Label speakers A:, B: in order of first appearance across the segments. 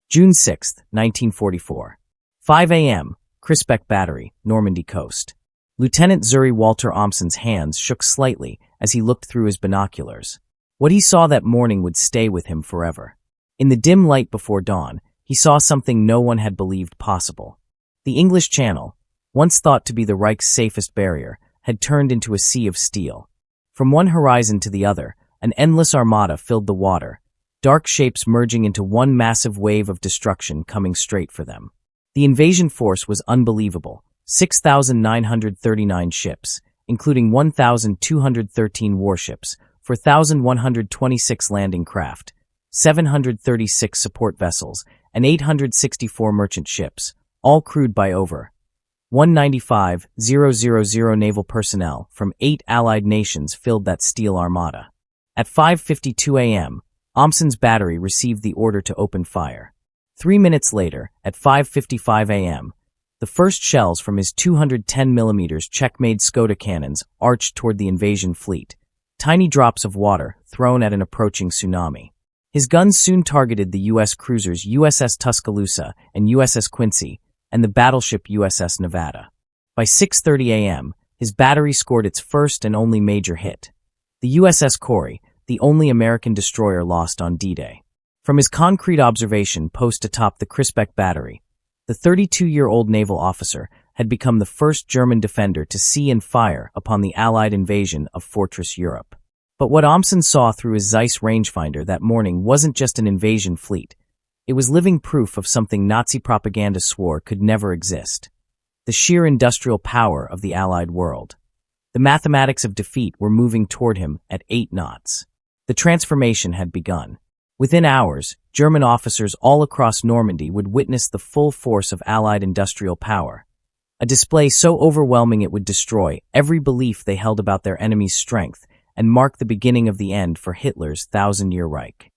A: June 6, 1944. 5 a.m., Crisbeck Battery, Normandy coast. Lieutenant Zuri Walter Omsen's hands shook slightly as he looked through his binoculars. What he saw that morning would stay with him forever. In the dim light before dawn, he saw something no one had believed possible. The English Channel, once thought to be the Reich's safest barrier, had turned into a sea of steel. From one horizon to the other, an endless armada filled the water, dark shapes merging into one massive wave of destruction coming straight for them. The invasion force was unbelievable. 6,939 ships, including 1,213 warships, 4,126 landing craft, 736 support vessels, and 864 merchant ships, all crewed by over 195,000 naval personnel from 8 allied nations filled that steel armada. At 5:52 a.m., Omsen's battery received the order to open fire. 3 minutes later, at 5:55 a.m., the first shells from his 210mm Czech-made Skoda cannons arched toward the invasion fleet, tiny drops of water thrown at an approaching tsunami. His guns soon targeted the U.S. cruisers USS Tuscaloosa and USS Quincy and the battleship USS Nevada. By 6:30 a.m., his battery scored its first and only major hit. The USS Corey, the only American destroyer lost on D-Day. From his concrete observation post atop the Crisbeck Battery, the 32-year-old naval officer had become the first German defender to see and fire upon the Allied invasion of Fortress Europe. But what Omsen saw through his Zeiss rangefinder that morning wasn't just an invasion fleet. It was living proof of something Nazi propaganda swore could never exist: the sheer industrial power of the Allied world. The mathematics of defeat were moving toward him at 8 knots. The transformation had begun. Within hours, German officers all across Normandy would witness the full force of Allied industrial power, a display so overwhelming it would destroy every belief they held about their enemy's strength and mark the beginning of the end for Hitler's 1,000-year Reich.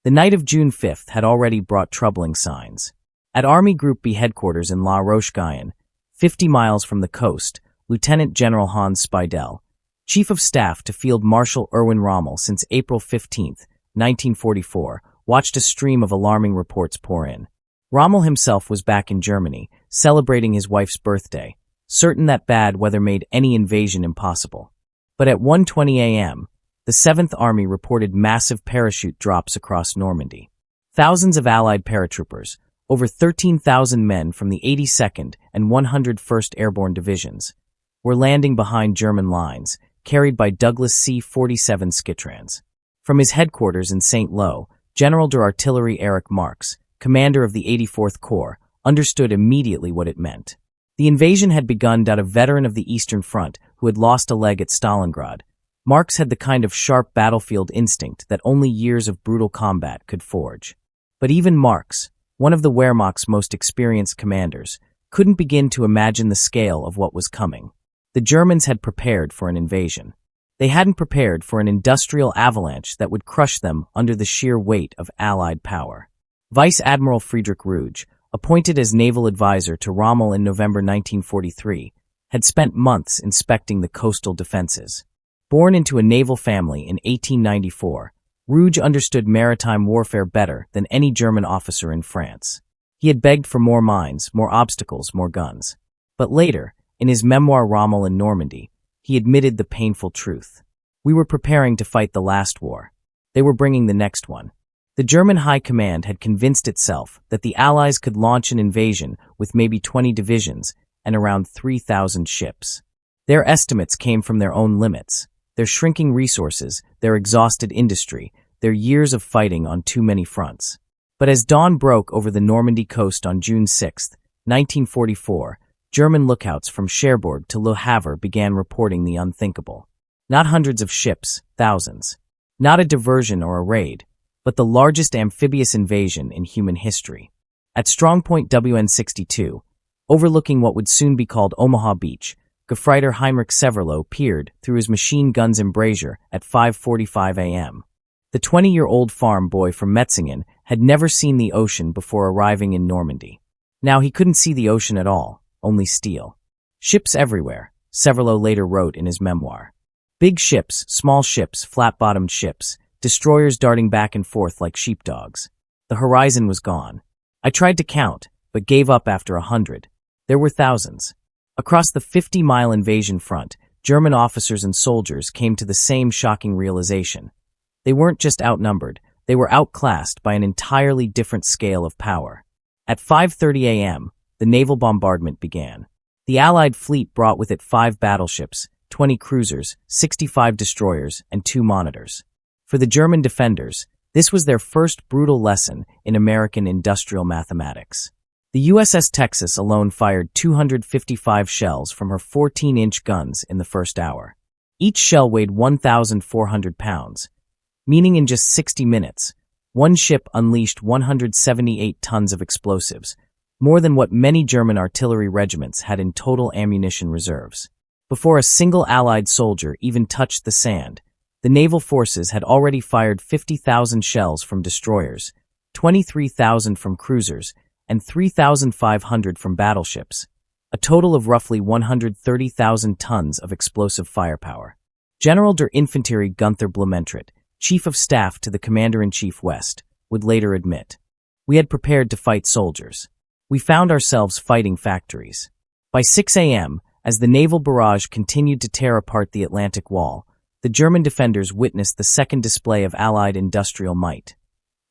A: The night of June 5th had already brought troubling signs. At Army Group B headquarters in La Roche-Guyon, 50 miles from the coast, Lieutenant General Hans Speidel, Chief of Staff to Field Marshal Erwin Rommel since April 15, 1944, watched a stream of alarming reports pour in. Rommel himself was back in Germany, celebrating his wife's birthday, certain that bad weather made any invasion impossible. But at 1:20 a.m., the 7th Army reported massive parachute drops across Normandy. Thousands of Allied paratroopers, over 13,000 men from the 82nd and 101st Airborne Divisions, were landing behind German lines, carried by Douglas C-47 Skytrans. From his headquarters in St. Lo, General d'Artillerie Erich Marx, commander of the 84th Corps, understood immediately what it meant. The invasion had begun. A veteran of the Eastern Front who had lost a leg at Stalingrad, Marx had the kind of sharp battlefield instinct that only years of brutal combat could forge. But even Marx, one of the Wehrmacht's most experienced commanders, couldn't begin to imagine the scale of what was coming. The Germans had prepared for an invasion. They hadn't prepared for an industrial avalanche that would crush them under the sheer weight of Allied power. Vice Admiral Friedrich Ruge, appointed as naval advisor to Rommel in November 1943, had spent months inspecting the coastal defenses. Born into a naval family in 1894, Ruge understood maritime warfare better than any German officer in France. He had begged for more mines, more obstacles, more guns. But later, in his memoir Rommel in Normandy, he admitted the painful truth. We were preparing to fight the last war. They were bringing the next one. The German High Command had convinced itself that the Allies could launch an invasion with maybe 20 divisions and around 3,000 ships. Their estimates came from their own limits, their shrinking resources, their exhausted industry, their years of fighting on too many fronts. But as dawn broke over the Normandy coast on June 6, 1944, German lookouts from Cherbourg to Le Havre began reporting the unthinkable. Not hundreds of ships, thousands. Not a diversion or a raid, but the largest amphibious invasion in human history. At strongpoint WN-62, overlooking what would soon be called Omaha Beach, Gefreiter Heinrich Severloh peered through his machine gun's embrasure at 5:45 a.m. The 20-year-old farm boy from Metzingen had never seen the ocean before arriving in Normandy. Now he couldn't see the ocean at all, only steel. Ships everywhere, Severloh later wrote in his memoir. Big ships, small ships, flat-bottomed ships, destroyers darting back and forth like sheepdogs. The horizon was gone. I tried to count, but gave up after 100. There were thousands. Across the 50-mile invasion front, German officers and soldiers came to the same shocking realization. They weren't just outnumbered, they were outclassed by an entirely different scale of power. At 5:30 a.m., the naval bombardment began. The Allied fleet brought with it 5 battleships, 20 cruisers, 65 destroyers, and 2 monitors. For the German defenders, this was their first brutal lesson in American industrial mathematics. The USS Texas alone fired 255 shells from her 14-inch guns in the first hour. Each shell weighed 1,400 pounds, meaning in just 60 minutes, one ship unleashed 178 tons of explosives, more than what many German artillery regiments had in total ammunition reserves. Before a single Allied soldier even touched the sand, the naval forces had already fired 50,000 shells from destroyers, 23,000 from cruisers, and 3,500 from battleships, a total of roughly 130,000 tons of explosive firepower. General der Infanterie Gunther Blumentritt, Chief of Staff to the Commander-in-Chief West, would later admit, "We had prepared to fight soldiers. We found ourselves fighting factories." By 6 a.m., as the naval barrage continued to tear apart the Atlantic Wall, the German defenders witnessed the second display of Allied industrial might.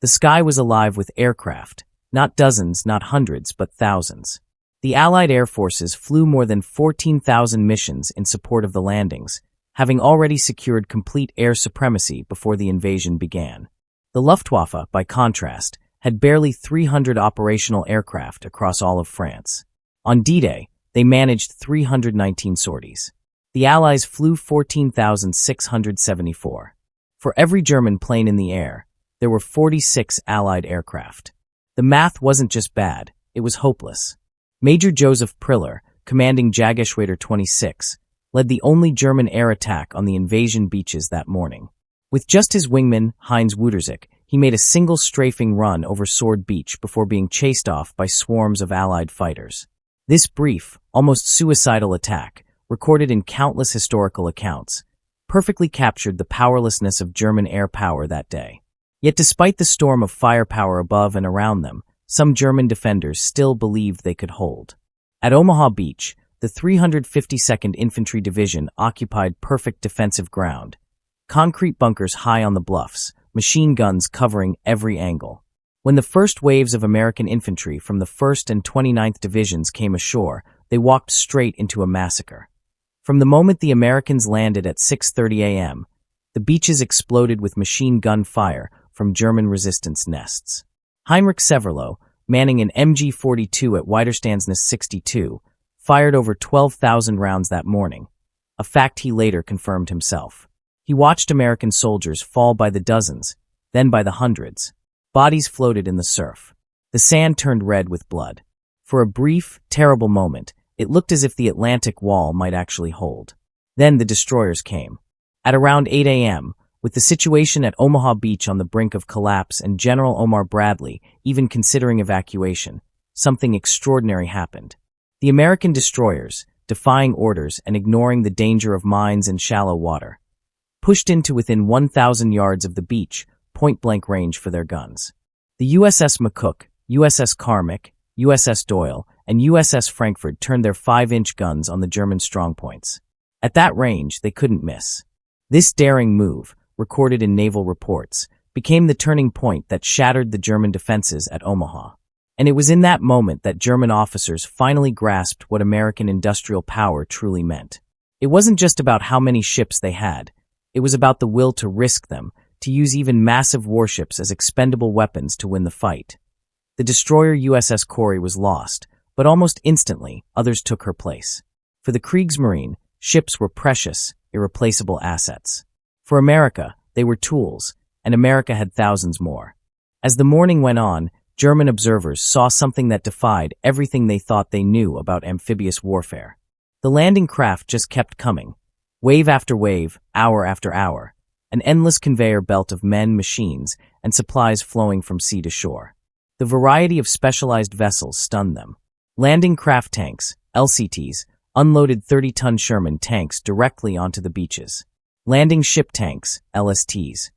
A: The sky was alive with aircraft, not dozens, not hundreds, but thousands. The Allied air forces flew more than 14,000 missions in support of the landings, having already secured complete air supremacy before the invasion began. The Luftwaffe, by contrast, had barely 300 operational aircraft across all of France. On D-Day, they managed 319 sorties. The Allies flew 14,674. For every German plane in the air, there were 46 Allied aircraft. The math wasn't just bad, it was hopeless. Major Joseph Priller, commanding Jagdgeschwader 26, led the only German air attack on the invasion beaches that morning. With just his wingman, Heinz Wudersick, he made a single strafing run over Sword Beach before being chased off by swarms of Allied fighters. This brief, almost suicidal attack, recorded in countless historical accounts, perfectly captured the powerlessness of German air power that day. Yet despite the storm of firepower above and around them, some German defenders still believed they could hold. At Omaha Beach, the 352nd Infantry Division occupied perfect defensive ground. Concrete bunkers high on the bluffs, machine guns covering every angle. When the first waves of American infantry from the 1st and 29th Divisions came ashore, they walked straight into a massacre. From the moment the Americans landed at 6:30 a.m., the beaches exploded with machine gun fire from German resistance nests. Heinrich Severloh, manning an MG-42 at Widerstandsnest 62, fired over 12,000 rounds that morning, a fact he later confirmed himself. He watched American soldiers fall by the dozens, then by the hundreds. Bodies floated in the surf. The sand turned red with blood. For a brief, terrible moment, it looked as if the Atlantic Wall might actually hold. Then the destroyers came. At around 8 a.m., with the situation at Omaha Beach on the brink of collapse and General Omar Bradley even considering evacuation, something extraordinary happened. The American destroyers, defying orders and ignoring the danger of mines and shallow water, pushed into within 1,000 yards of the beach, point-blank range for their guns. The USS McCook, USS Carmack, USS Doyle, and USS Frankfurt turned their 5-inch guns on the German strongpoints. At that range, they couldn't miss. This daring move, recorded in naval reports, became the turning point that shattered the German defenses at Omaha. And it was in that moment that German officers finally grasped what American industrial power truly meant. It wasn't just about how many ships they had. It was about the will to risk them, to use even massive warships as expendable weapons to win the fight. The destroyer USS Corey was lost, but almost instantly, others took her place. For the Kriegsmarine, ships were precious, irreplaceable assets. For America, they were tools, and America had thousands more. As the morning went on, German observers saw something that defied everything they thought they knew about amphibious warfare. The landing craft just kept coming, wave after wave, hour after hour, an endless conveyor belt of men, machines, and supplies flowing from sea to shore. The variety of specialized vessels stunned them. Landing craft tanks, LCTs, unloaded 30-ton Sherman tanks directly onto the beaches. Landing ship tanks, LSTs,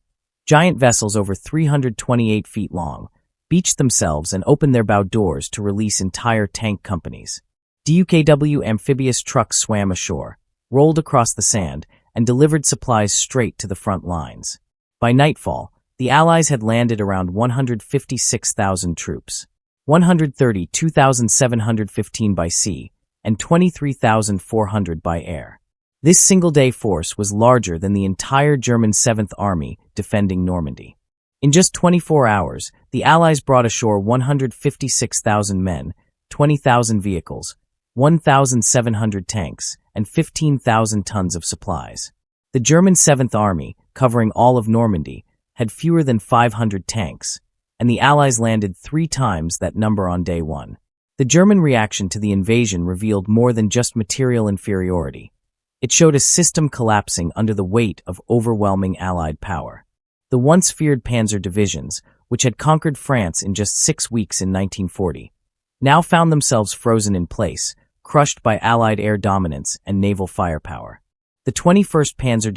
A: giant vessels over 328 feet long, beached themselves and opened their bow doors to release entire tank companies. WWII amphibious trucks swam ashore, rolled across the sand, and delivered supplies straight to the front lines. By nightfall, the Allies had landed around 156,000 troops, 132,715 by sea, and 23,400 by air. This single-day force was larger than the entire German 7th Army defending Normandy. In just 24 hours, the Allies brought ashore 156,000 men, 20,000 vehicles, 1,700 tanks, and 15,000 tons of supplies. The German 7th Army, covering all of Normandy, had fewer than 500 tanks, and the Allies landed 3 times that number on day 1. The German reaction to the invasion revealed more than just material inferiority. It showed a system collapsing under the weight of overwhelming Allied power. The once feared panzer divisions, which had conquered France in just 6 weeks in 1940, now found themselves frozen in place, crushed by Allied air dominance and naval firepower. The 21st Panzer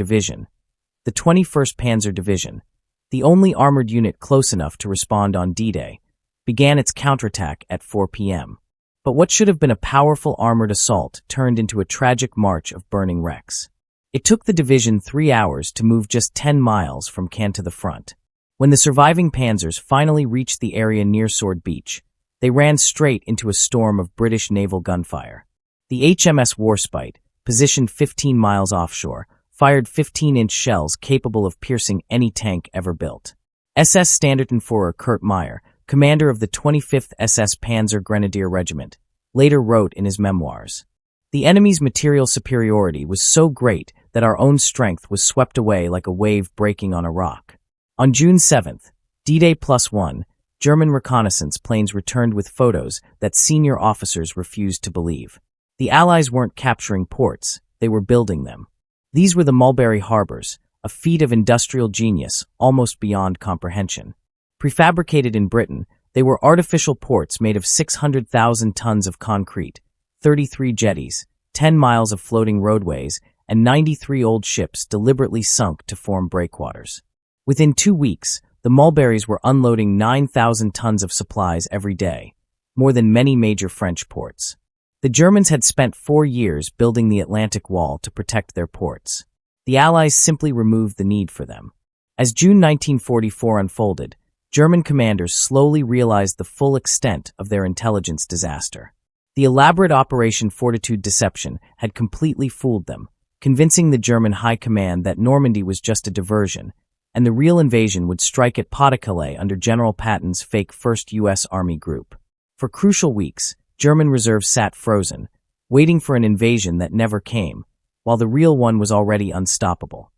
A: Division, the only armored unit close enough to respond on D-Day, began its counterattack at 4 p.m. But what should have been a powerful armored assault turned into a tragic march of burning wrecks. It took the division 3 hours to move just 10 miles from Caen to the front. When the surviving panzers finally reached the area near Sword Beach, they ran straight into a storm of British naval gunfire. The HMS Warspite, positioned 15 miles offshore, fired 15-inch shells capable of piercing any tank ever built. SS Standartenführer Kurt Meyer, commander of the 25th SS Panzer Grenadier Regiment, later wrote in his memoirs, "The enemy's material superiority was so great that our own strength was swept away like a wave breaking on a rock." On June 7th, D-Day +1, German reconnaissance planes returned with photos that senior officers refused to believe. The Allies weren't capturing ports, they were building them. These were the Mulberry Harbors, a feat of industrial genius almost beyond comprehension. Prefabricated in Britain, they were artificial ports made of 600,000 tons of concrete, 33 jetties, 10 miles of floating roadways, and 93 old ships deliberately sunk to form breakwaters. Within 2 weeks, the Mulberries were unloading 9,000 tons of supplies every day, more than many major French ports. The Germans had spent 4 years building the Atlantic Wall to protect their ports. The Allies simply removed the need for them. As June 1944 unfolded, German commanders slowly realized the full extent of their intelligence disaster. The elaborate Operation Fortitude deception had completely fooled them, convincing the German high command that Normandy was just a diversion, and the real invasion would strike at Pas-de-Calais under General Patton's fake 1st U.S. Army Group. For crucial weeks, German reserves sat frozen, waiting for an invasion that never came, while the real one was already unstoppable.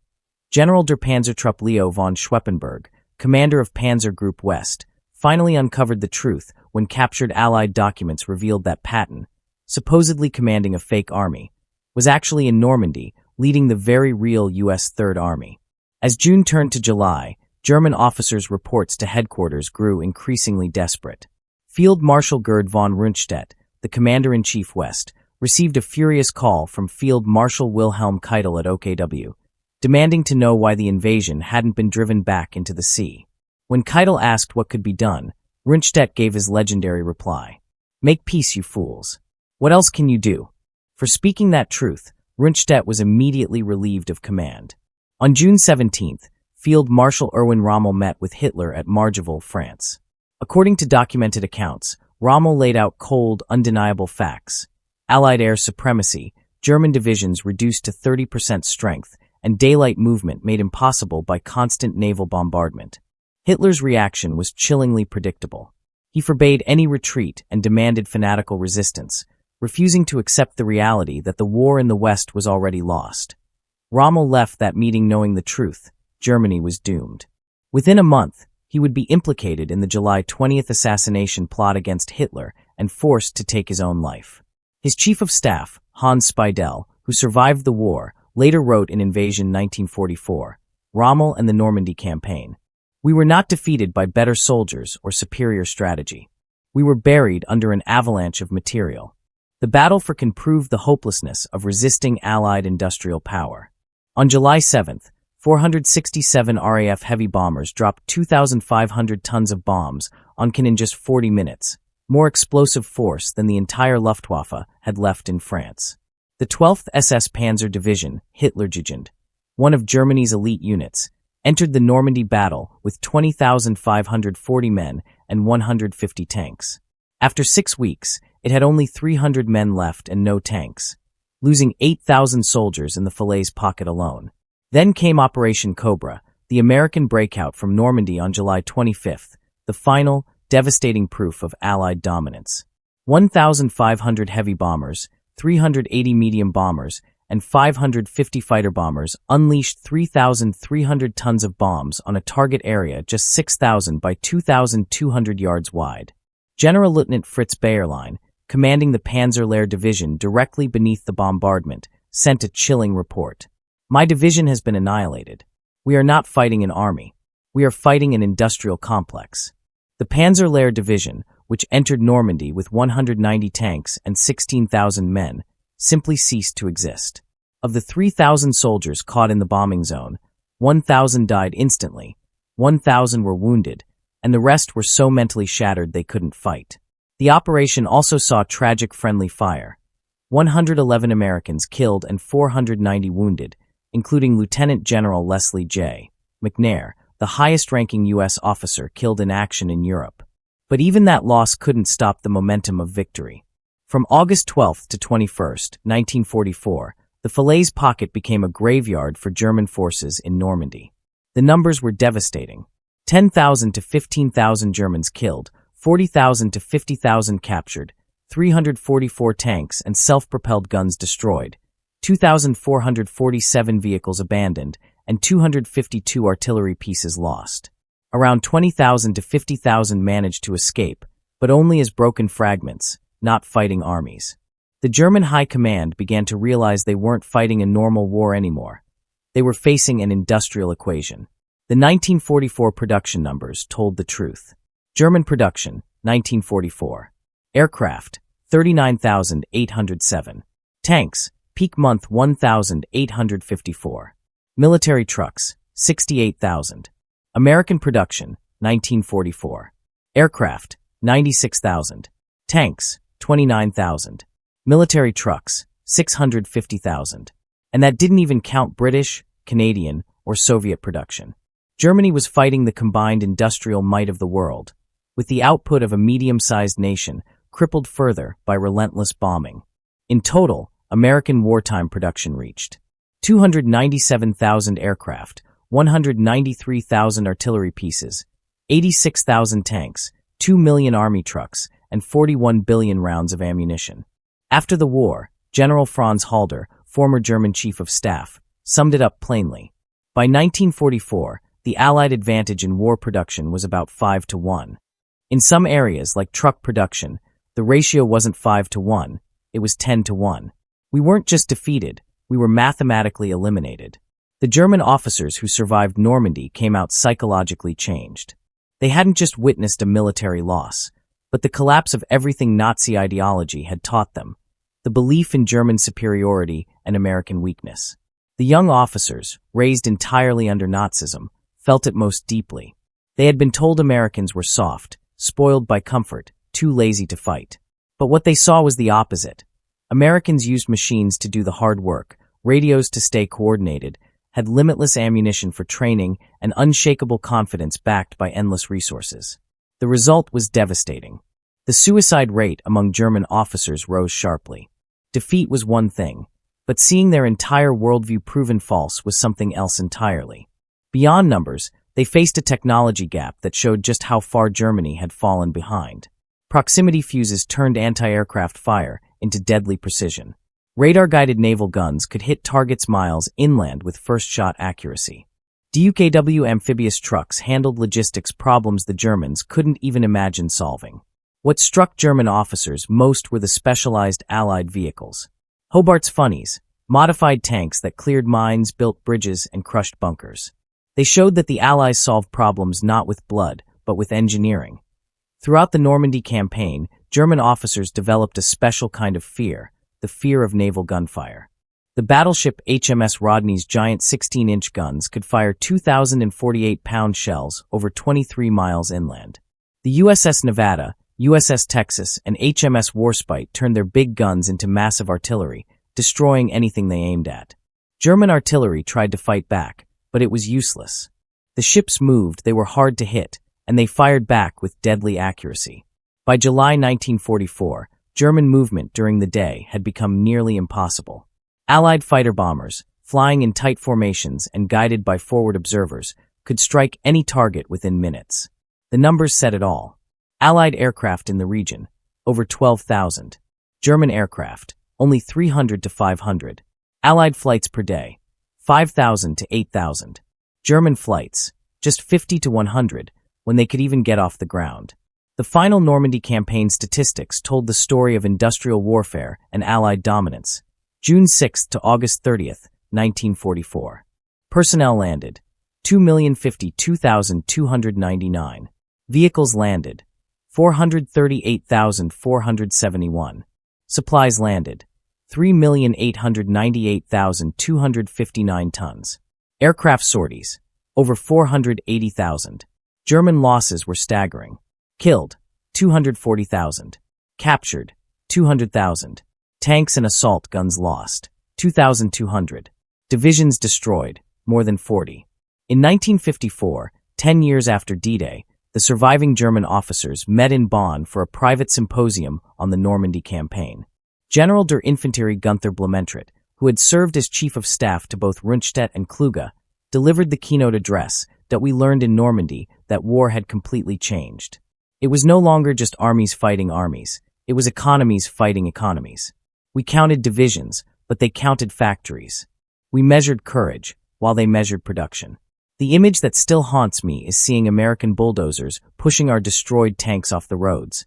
A: General der Panzertruppe Leo von Schweppenberg, commander of Panzer Group West, finally uncovered the truth when captured Allied documents revealed that Patton, supposedly commanding a fake army, was actually in Normandy, leading the very real U.S. Third Army. As June turned to July, German officers' reports to headquarters grew increasingly desperate. Field Marshal Gerd von Rundstedt, the commander-in-chief West, received a furious call from Field Marshal Wilhelm Keitel at OKW, demanding to know why the invasion hadn't been driven back into the sea. When Keitel asked what could be done, Rundstedt gave his legendary reply, "Make peace, you fools. What else can you do?" For speaking that truth, Rundstedt was immediately relieved of command. On June 17th, Field Marshal Erwin Rommel met with Hitler at Margeville, France. According to documented accounts, Rommel laid out cold, undeniable facts. Allied air supremacy, German divisions reduced to 30% strength, and daylight movement made impossible by constant naval bombardment. Hitler's reaction was chillingly predictable. He forbade any retreat and demanded fanatical resistance, refusing to accept the reality that the war in the West was already lost. Rommel left that meeting knowing the truth: Germany was doomed. Within a month, he would be implicated in the July 20th assassination plot against Hitler and forced to take his own life. His chief of staff, Hans Speidel, who survived the war, later wrote in Invasion 1944, Rommel and the Normandy Campaign, "We were not defeated by better soldiers or superior strategy. We were buried under an avalanche of material. The battle for Caen proved the hopelessness of resisting Allied industrial power." On July 7th, 467 RAF heavy bombers dropped 2,500 tons of bombs Onken in just 40 minutes, more explosive force than the entire Luftwaffe had left in France. The 12th SS Panzer Division, Hitlerjugend, one of Germany's elite units, entered the Normandy battle with 20,540 men and 150 tanks. After 6 weeks, it had only 300 men left and no tanks, losing 8,000 soldiers in the Falaise pocket alone. Then came Operation Cobra, the American breakout from Normandy on July 25th, the final, devastating proof of Allied dominance. 1,500 heavy bombers, 380 medium bombers, and 550 fighter bombers unleashed 3,300 tons of bombs on a target area just 6,000 by 2,200 yards wide. General Lieutenant Fritz Bayerlein, commanding the Panzerlehr Division directly beneath the bombardment, sent a chilling report. "My division has been annihilated. We are not fighting an army. We are fighting an industrial complex." The Panzerlehr Division, which entered Normandy with 190 tanks and 16,000 men, simply ceased to exist. Of the 3,000 soldiers caught in the bombing zone, 1,000 died instantly, 1,000 were wounded, and the rest were so mentally shattered they couldn't fight. The operation also saw tragic friendly fire. 111 Americans killed and 490 wounded, including Lieutenant General Leslie J. McNair, the highest-ranking U.S. officer killed in action in Europe. But even that loss couldn't stop the momentum of victory. From August 12th to 21st, 1944, the Falaise pocket became a graveyard for German forces in Normandy. The numbers were devastating. 10,000 to 15,000 Germans killed, 40,000 to 50,000 captured, 344 tanks and self-propelled guns destroyed, 2,447 vehicles abandoned, and 252 artillery pieces lost. Around 20,000 to 50,000 managed to escape, but only as broken fragments, not fighting armies. The German High Command began to realize they weren't fighting a normal war anymore. They were facing an industrial equation. The 1944 production numbers told the truth. German production, 1944. Aircraft, 39,807. Tanks, peak month 1,854. Military trucks, 68,000. American production, 1944. Aircraft, 96,000. Tanks, 29,000. Military trucks, 650,000. And that didn't even count British, Canadian, or Soviet production. Germany was fighting the combined industrial might of the world, with the output of a medium-sized nation crippled further by relentless bombing. In total, American wartime production reached 297,000 aircraft, 193,000 artillery pieces, 86,000 tanks, 2 million army trucks, and 41 billion rounds of ammunition. After the war, General Franz Halder, former German Chief of Staff, summed it up plainly. By 1944, the Allied advantage in war production was about 5-1. In some areas, like truck production, the ratio wasn't 5-1, it was 10-1. We weren't just defeated, we were mathematically eliminated. The German officers who survived Normandy came out psychologically changed. They hadn't just witnessed a military loss, but the collapse of everything Nazi ideology had taught them, the belief in German superiority and American weakness. The young officers, raised entirely under Nazism, felt it most deeply. They had been told Americans were soft, spoiled by comfort, too lazy to fight. But what they saw was the opposite. Americans used machines to do the hard work, radios to stay coordinated, had limitless ammunition for training, and unshakable confidence backed by endless resources. The result was devastating. The suicide rate among German officers rose sharply. Defeat was one thing, but seeing their entire worldview proven false was something else entirely. Beyond numbers, they faced a technology gap that showed just how far Germany had fallen behind. Proximity fuses turned anti-aircraft fire into deadly precision. Radar-guided naval guns could hit targets miles inland with first-shot accuracy. WWII amphibious trucks handled logistics problems the Germans couldn't even imagine solving. What struck German officers most were the specialized Allied vehicles. Hobart's Funnies, modified tanks that cleared mines, built bridges, and crushed bunkers. They showed that the Allies solved problems not with blood, but with engineering. Throughout the Normandy campaign, German officers developed a special kind of fear, the fear of naval gunfire. The battleship HMS Rodney's giant 16-inch guns could fire 2,048-pound shells over 23 miles inland. The USS Nevada, USS Texas, and HMS Warspite turned their big guns into massive artillery, destroying anything they aimed at. German artillery tried to fight back, but it was useless. The ships moved, they were hard to hit, and they fired back with deadly accuracy. By July 1944, German movement during the day had become nearly impossible. Allied fighter bombers, flying in tight formations and guided by forward observers, could strike any target within minutes. The numbers said it all. Allied aircraft in the region, over 12,000. German aircraft, only 300 to 500. Allied flights per day, 5,000 to 8,000. German flights, just 50 to 100, when they could even get off the ground. The final Normandy campaign statistics told the story of industrial warfare and Allied dominance. June 6 to August 30, 1944. Personnel landed, 2,052,299. Vehicles landed, 438,471. Supplies landed, 3,898,259 tons. Aircraft sorties, over 480,000. German losses were staggering. Killed, 240,000. Captured, 200,000. Tanks and assault guns lost, 2,200. Divisions destroyed, more than 40. In 1954, 10 years after D-Day, the surviving German officers met in Bonn for a private symposium on the Normandy campaign. General der Infanterie Gunther Blumentritt, who had served as chief of staff to both Rundstedt and Kluge, delivered the keynote address that we learned in Normandy that war had completely changed. It was no longer just armies fighting armies. It was economies fighting economies. We counted divisions, but they counted factories. We measured courage, while they measured production. The image that still haunts me is seeing American bulldozers pushing our destroyed tanks off the roads,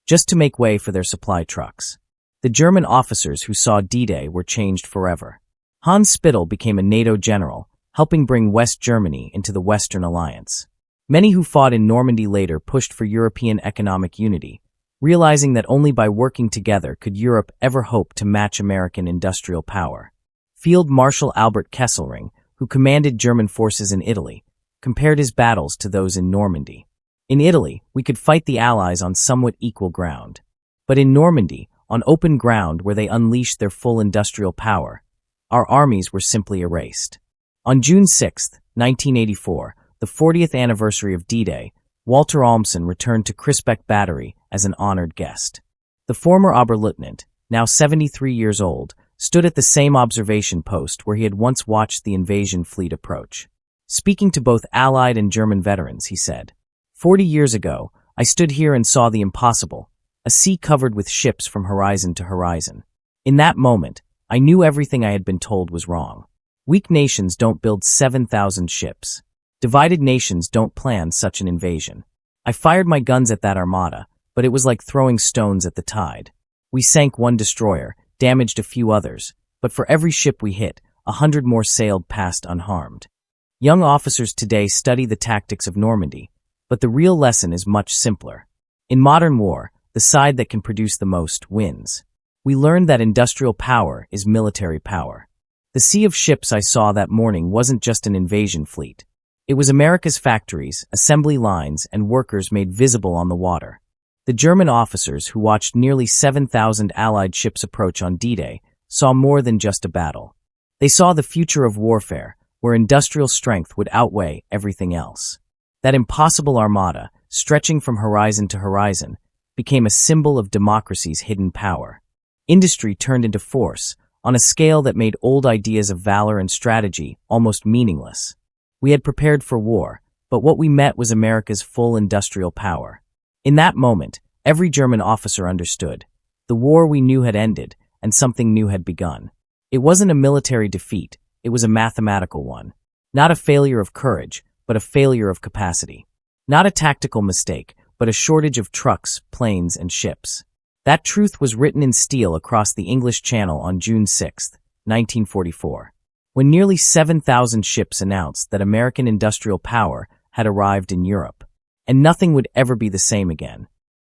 A: just to make way for their supply trucks. The German officers who saw D-Day were changed forever. Hans Spittel became a NATO general, helping bring West Germany into the Western Alliance. Many who fought in Normandy later pushed for European economic unity, realizing that only by working together could Europe ever hope to match American industrial power. Field Marshal Albert Kesselring, who commanded German forces in Italy, compared his battles to those in Normandy. In Italy, we could fight the Allies on somewhat equal ground. But in Normandy, on open ground where they unleashed their full industrial power, our armies were simply erased. On June 6, 1984, the 40th anniversary of D-Day, Walter Olmsson returned to Crisbeck Battery as an honored guest. The former Oberleutnant, now 73 years old, stood at the same observation post where he had once watched the invasion fleet approach. Speaking to both Allied and German veterans, he said, 40 years ago, I stood here and saw the impossible, a sea covered with ships from horizon to horizon. In that moment, I knew everything I had been told was wrong. Weak nations don't build 7,000 ships. Divided nations don't plan such an invasion. I fired my guns at that armada, but it was like throwing stones at the tide. We sank one destroyer, damaged a few others, but for every ship we hit, 100 more sailed past unharmed. Young officers today study the tactics of Normandy, but the real lesson is much simpler. In modern war, the side that can produce the most wins. We learned that industrial power is military power. The sea of ships I saw that morning wasn't just an invasion fleet. It was America's factories, assembly lines, and workers made visible on the water. The German officers who watched nearly 7,000 Allied ships approach on D-Day saw more than just a battle. They saw the future of warfare, where industrial strength would outweigh everything else. That impossible armada, stretching from horizon to horizon, became a symbol of democracy's hidden power. Industry turned into force, on a scale that made old ideas of valor and strategy almost meaningless. We had prepared for war, but what we met was America's full industrial power. In that moment, every German officer understood. The war we knew had ended, and something new had begun. It wasn't a military defeat, it was a mathematical one. Not a failure of courage, but a failure of capacity. Not a tactical mistake, but a shortage of trucks, planes, and ships. That truth was written in steel across the English Channel on June 6, 1944. When nearly 7,000 ships announced that American industrial power had arrived in Europe, and nothing would ever be the same again.